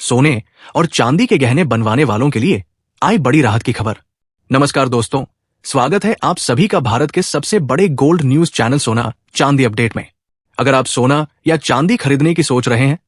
सोने और चांदी के गहने बनवाने वालों के लिए आई बड़ी राहत की खबर। नमस्कार दोस्तों, स्वागत है आप सभी का भारत के सबसे बड़े गोल्ड न्यूज चैनल सोना चांदी अपडेट में। अगर आप सोना या चांदी खरीदने की सोच रहे हैं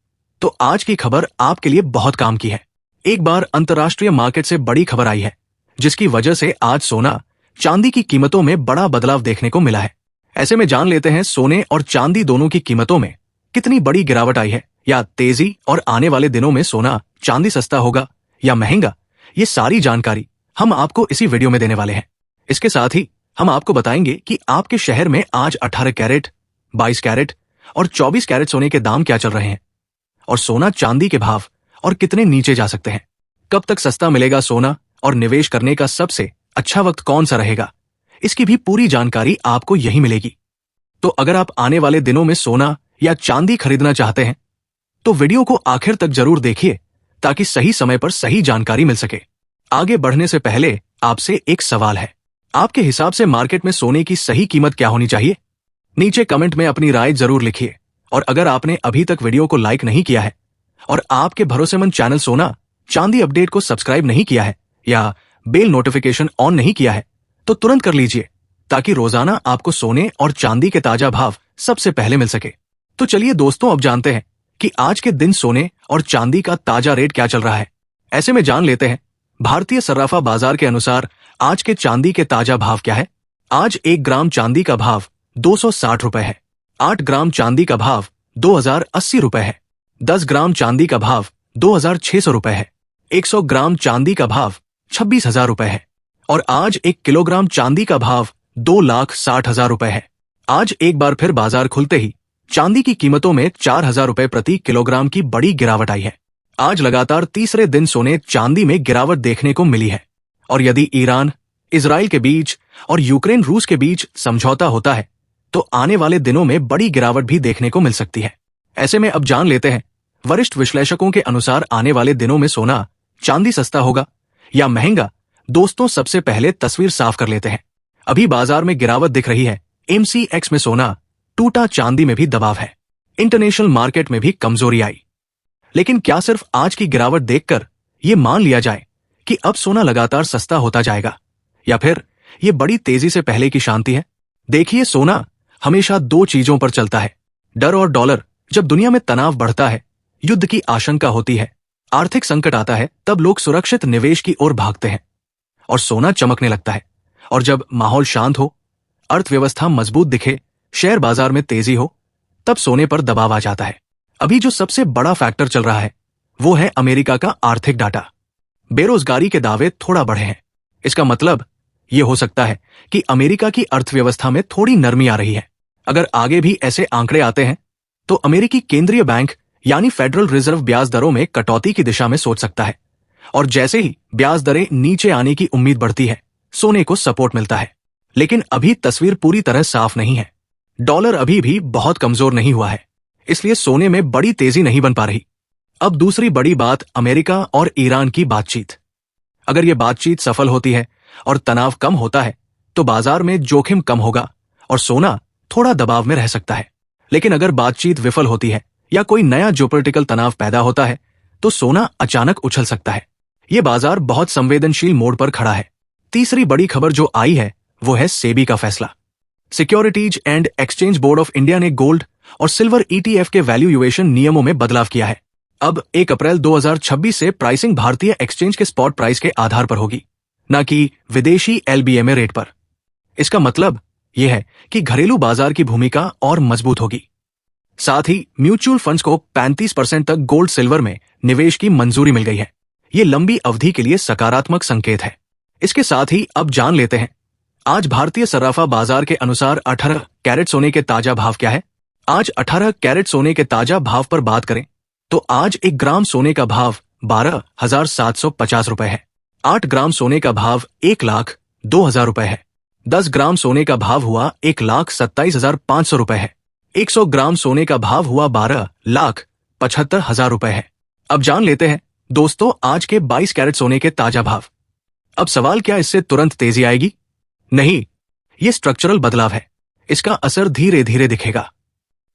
तो आज की खबर आपके लिए बहुत काम की है। एक बार अंतर्राष्ट्रीय मार्केट से बड़ी खबर आई है जिसकी वजह से आज सोना चांदी की कीमतों में बड़ा बदलाव देखने को मिला है। ऐसे में जान लेते हैं सोने और चांदी दोनों की कीमतों में कितनी बड़ी गिरावट आई है या तेजी, और आने वाले दिनों में सोना चांदी सस्ता होगा या महंगा। ये सारी जानकारी हम आपको इसी वीडियो में देने वाले हैं। इसके साथ ही हम आपको बताएंगे कि आपके शहर में आज 18 कैरेट, 22 कैरेट और 24 कैरेट सोने के दाम क्या चल रहे हैं और सोना चांदी के भाव और कितने नीचे जा सकते हैं। कब तक सस्ता मिलेगा सोना और निवेश करने का सबसे अच्छा वक्त कौन सा रहेगा, इसकी भी पूरी जानकारी आपको यही मिलेगी। तो अगर आप आने वाले दिनों में सोना या चांदी खरीदना चाहते हैं तो वीडियो को आखिर तक जरूर देखिए ताकि सही समय पर सही जानकारी मिल सके। आगे बढ़ने से पहले आपसे एक सवाल है, आपके हिसाब से मार्केट में सोने की सही कीमत क्या होनी चाहिए? नीचे कमेंट में अपनी राय जरूर लिखिए। और अगर आपने अभी तक वीडियो को लाइक नहीं किया है और आपके भरोसेमंद चैनल सोना चांदी अपडेट को सब्सक्राइब नहीं किया है या बेल नोटिफिकेशन ऑन नहीं किया है तो तुरंत कर लीजिए ताकि रोजाना आपको सोने और चांदी के ताजा भाव सबसे पहले मिल सके। तो चलिए दोस्तों, अब जानते हैं कि आज के दिन सोने और चांदी का ताजा रेट क्या चल रहा है। ऐसे में जान लेते हैं भारतीय सर्राफा बाजार के अनुसार आज के चांदी के ताजा भाव क्या है। आज 1 ग्राम चांदी का भाव 260 रुपए है। 8 ग्राम चांदी का भाव 2080 रुपए है। 10 ग्राम चांदी का भाव 2600 रुपए है। 100 ग्राम चांदी का भाव 26,000 रुपए है और आज 1 किलोग्राम चांदी का भाव 2,60,000 रुपए है। आज एक बार फिर बाजार खुलते ही चांदी की कीमतों में 4,000 रुपए प्रति किलोग्राम की बड़ी गिरावट आई है। आज लगातार तीसरे दिन सोने चांदी में गिरावट देखने को मिली है और यदि ईरान, इजराइल के बीच और यूक्रेन, रूस के बीच समझौता होता है तो आने वाले दिनों में बड़ी गिरावट भी देखने को मिल सकती है। ऐसे में अब जान लेते हैं वरिष्ठ विश्लेषकों के अनुसार आने वाले दिनों में सोना चांदी सस्ता होगा या महंगा। दोस्तों, सबसे पहले तस्वीर साफ कर लेते हैं। अभी बाजार में गिरावट दिख रही है। MCX में सोना टूटा, चांदी में भी दबाव है। इंटरनेशनल मार्केट में भी कमजोरी आई। लेकिन क्या सिर्फ आज की गिरावट देखकर यह मान लिया जाए कि अब सोना लगातार सस्ता होता जाएगा या फिर यह बड़ी तेजी से पहले की शांति है? देखिए, सोना हमेशा 2 चीजों पर चलता है, डर और डॉलर। जब दुनिया में तनाव बढ़ता है, युद्ध की आशंका होती है, आर्थिक संकट आता है, तब लोग सुरक्षित निवेश की ओर भागते हैं और सोना चमकने लगता है। और जब माहौल शांत हो, अर्थव्यवस्था मजबूत दिखे, शेयर बाजार में तेजी हो, तब सोने पर दबाव आ जाता है। अभी जो सबसे बड़ा फैक्टर चल रहा है वो है अमेरिका का आर्थिक डाटा। बेरोजगारी के दावे थोड़ा बढ़े हैं। इसका मतलब यह हो सकता है कि अमेरिका की अर्थव्यवस्था में थोड़ी नरमी आ रही है। अगर आगे भी ऐसे आंकड़े आते हैं तो अमेरिकी केंद्रीय बैंक यानी फेडरल रिजर्व ब्याज दरों में कटौती की दिशा में सोच सकता है और जैसे ही ब्याज दरें नीचे आने की उम्मीद बढ़ती है, सोने को सपोर्ट मिलता है। लेकिन अभी तस्वीर पूरी तरह साफ नहीं है। डॉलर अभी भी बहुत कमजोर नहीं हुआ है, इसलिए सोने में बड़ी तेजी नहीं बन पा रही। अब दूसरी बड़ी बात, अमेरिका और ईरान की बातचीत। अगर यह बातचीत सफल होती है और तनाव कम होता है तो बाजार में जोखिम कम होगा और सोना थोड़ा दबाव में रह सकता है। लेकिन अगर बातचीत विफल होती है या कोई नया ज्योपोलिटिकल तनाव पैदा होता है तो सोना अचानक उछल सकता है। यह बाजार बहुत संवेदनशील मोड पर खड़ा है। तीसरी बड़ी खबर जो आई है वो है सेबी का फैसला। Securities and exchange board of India ने गोल्ड और सिल्वर ETF के वैल्यूएशन नियमों में बदलाव किया है। अब 1 अप्रैल 2026 से प्राइसिंग भारतीय एक्सचेंज के स्पॉट प्राइस के आधार पर होगी, न कि विदेशी LBMA रेट पर। इसका मतलब यह है कि घरेलू बाजार की भूमिका और मजबूत होगी। साथ ही म्यूचुअल फंड्स को 35% तक गोल्ड सिल्वर में निवेश की मंजूरी मिल गई है। यह लंबी अवधि के लिए सकारात्मक संकेत है। इसके साथ ही अब जान लेते हैं आज भारतीय सर्राफा बाजार के अनुसार 18 कैरेट सोने के ताजा भाव क्या है। आज 18 कैरेट सोने के ताजा भाव पर बात करें तो आज 1 ग्राम सोने का भाव 12,750 रुपए है। 8 ग्राम सोने का भाव 1,02,000 रुपए है। 10 ग्राम सोने का भाव हुआ 1,27,500 रुपए है। 100 ग्राम सोने का भाव हुआ 12,75,000 रुपए है। अब जान लेते हैं दोस्तों आज के 22 कैरेट सोने के ताजा भाव। अब सवाल, क्या इससे तुरंत तेजी आएगी? नहीं, ये स्ट्रक्चरल बदलाव है। इसका असर धीरे धीरे दिखेगा।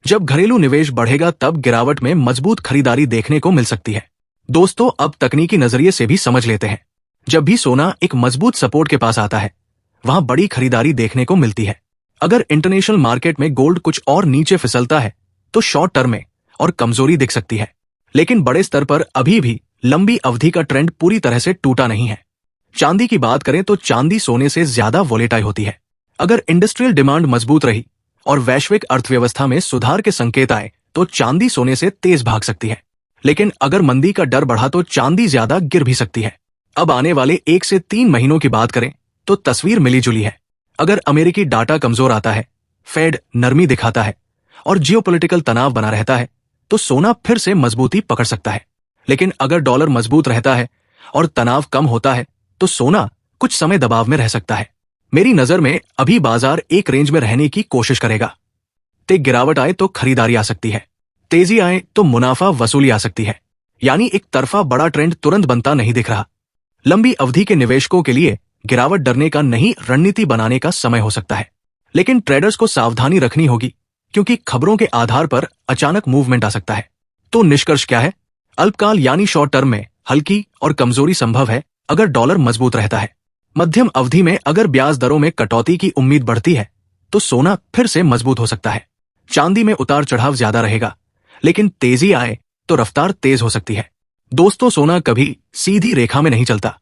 जब घरेलू निवेश बढ़ेगा तब गिरावट में मजबूत खरीदारी देखने को मिल सकती है। दोस्तों, अब तकनीकी नजरिए से भी समझ लेते हैं। जब भी सोना एक मजबूत सपोर्ट के पास आता है, वहां बड़ी खरीदारी देखने को मिलती है। अगर इंटरनेशनल मार्केट में गोल्ड कुछ और नीचे फिसलता है तो शॉर्ट टर्म में और कमजोरी दिख सकती है, लेकिन बड़े स्तर पर अभी भी लंबी अवधि का ट्रेंड पूरी तरह से टूटा नहीं है। चांदी की बात करें तो चांदी सोने से ज्यादा वोलेटाइल होती है। अगर इंडस्ट्रियल डिमांड मजबूत रही और वैश्विक अर्थव्यवस्था में सुधार के संकेत आए तो चांदी सोने से तेज भाग सकती है, लेकिन अगर मंदी का डर बढ़ा तो चांदी ज्यादा गिर भी सकती है। अब आने वाले 1 से 3 महीनों की बात करें तो तस्वीर मिली जुली है। अगर अमेरिकी डाटा कमजोर आता है, फेड नरमी दिखाता है और जियोपॉलिटिकल तनाव बना रहता है तो सोना फिर से मजबूती पकड़ सकता है। लेकिन अगर डॉलर मजबूत रहता है और तनाव कम होता है तो सोना कुछ समय दबाव में रह सकता है। मेरी नजर में अभी बाजार एक रेंज में रहने की कोशिश करेगा। तेज गिरावट आए तो खरीदारी आ सकती है, तेजी आए तो मुनाफा वसूली आ सकती है। यानी एक तरफा बड़ा ट्रेंड तुरंत बनता नहीं दिख रहा। लंबी अवधि के निवेशकों के लिए गिरावट डरने का नहीं, रणनीति बनाने का समय हो सकता है। लेकिन ट्रेडर्स को सावधानी रखनी होगी, क्योंकि खबरों के आधार पर अचानक मूवमेंट आ सकता है। तो निष्कर्ष क्या है? अल्पकाल यानी शॉर्ट टर्म में हल्की और कमजोरी संभव है अगर डॉलर मजबूत रहता है। मध्यम अवधि में अगर ब्याज दरों में कटौती की उम्मीद बढ़ती है तो सोना फिर से मजबूत हो सकता है। चांदी में उतार चढ़ाव ज्यादा रहेगा, लेकिन तेजी आए तो रफ्तार तेज हो सकती है। दोस्तों, सोना कभी सीधी रेखा में नहीं चलता।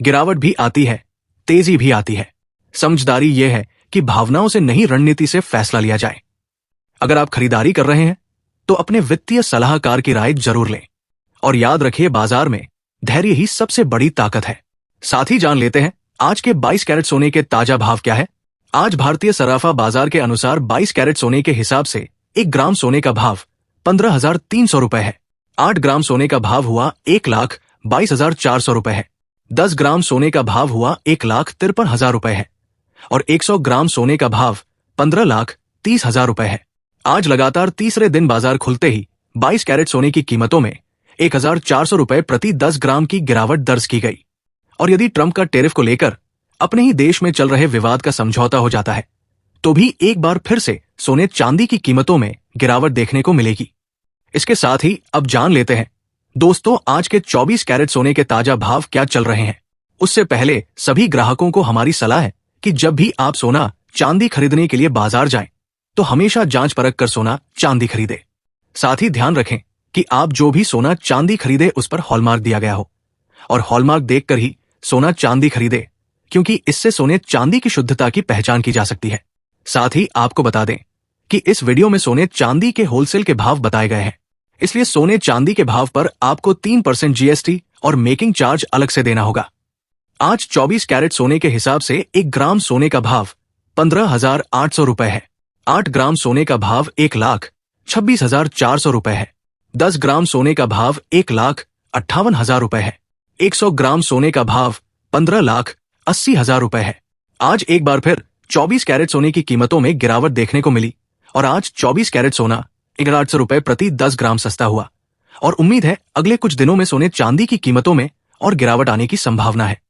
गिरावट भी आती है, तेजी भी आती है। समझदारी यह है कि भावनाओं से नहीं, रणनीति से फैसला लिया जाए। अगर आप खरीदारी कर रहे हैं तो अपने वित्तीय सलाहकार की राय जरूर लें और याद रखिए, बाजार में धैर्य ही सबसे बड़ी ताकत है। साथ ही जान लेते हैं आज के 22 कैरेट सोने के ताजा भाव क्या है। आज भारतीय सराफा बाजार के अनुसार 22 कैरेट सोने के हिसाब से 1 ग्राम सोने का भाव 15,300 रुपए है। 8 ग्राम सोने का भाव हुआ 1,22,400 रुपए है। 10 ग्राम सोने का भाव हुआ 1,53,000 रुपए है और 100 ग्राम सोने का भाव 15,30,000 रुपए है। आज लगातार तीसरे दिन बाजार खुलते ही 22 कैरेट सोने की कीमतों में 1,400 रुपए प्रति 10 ग्राम की गिरावट दर्ज की गई। और यदि ट्रंप का टैरिफ को लेकर अपने ही देश में चल रहे विवाद का समझौता हो जाता है तो भी एक बार फिर से सोने चांदी की कीमतों में गिरावट देखने को मिलेगी। इसके साथ ही अब जान लेते हैं दोस्तों, आज के 24 कैरेट सोने के ताजा भाव क्या चल रहे हैं। उससे पहले सभी ग्राहकों को हमारी सलाह है कि जब भी आप सोना चांदी खरीदने के लिए बाजार जाएं तो हमेशा जांच परख कर सोना चांदी खरीदे। साथ ही ध्यान रखें कि आप जो भी सोना चांदी खरीदे उस पर हॉलमार्क दिया गया हो और हॉलमार्क देखकर ही सोना चांदी खरीदे, क्योंकि इससे सोने चांदी की शुद्धता की पहचान की जा सकती है। साथ ही आपको बता दें कि इस वीडियो में सोने चांदी के होलसेल के भाव बताए गए हैं, इसलिए सोने चांदी के भाव पर आपको 3% जीएसटी और मेकिंग चार्ज अलग से देना होगा। आज 24 कैरेट सोने के हिसाब से 1 ग्राम सोने का भाव 15,800 रुपए है। 8 ग्राम सोने का भाव 1,26,400 रुपए है। 10 ग्राम सोने का भाव 1,58,000 रुपए है। 100 ग्राम सोने का भाव 15,80,000 रुपए है। आज एक बार फिर 24 कैरेट सोने की कीमतों में गिरावट देखने को मिली और आज 24 कैरेट सोना 1,800 रुपए प्रति 10 ग्राम सस्ता हुआ और उम्मीद है अगले कुछ दिनों में सोने चांदी की कीमतों में और गिरावट आने की संभावना है।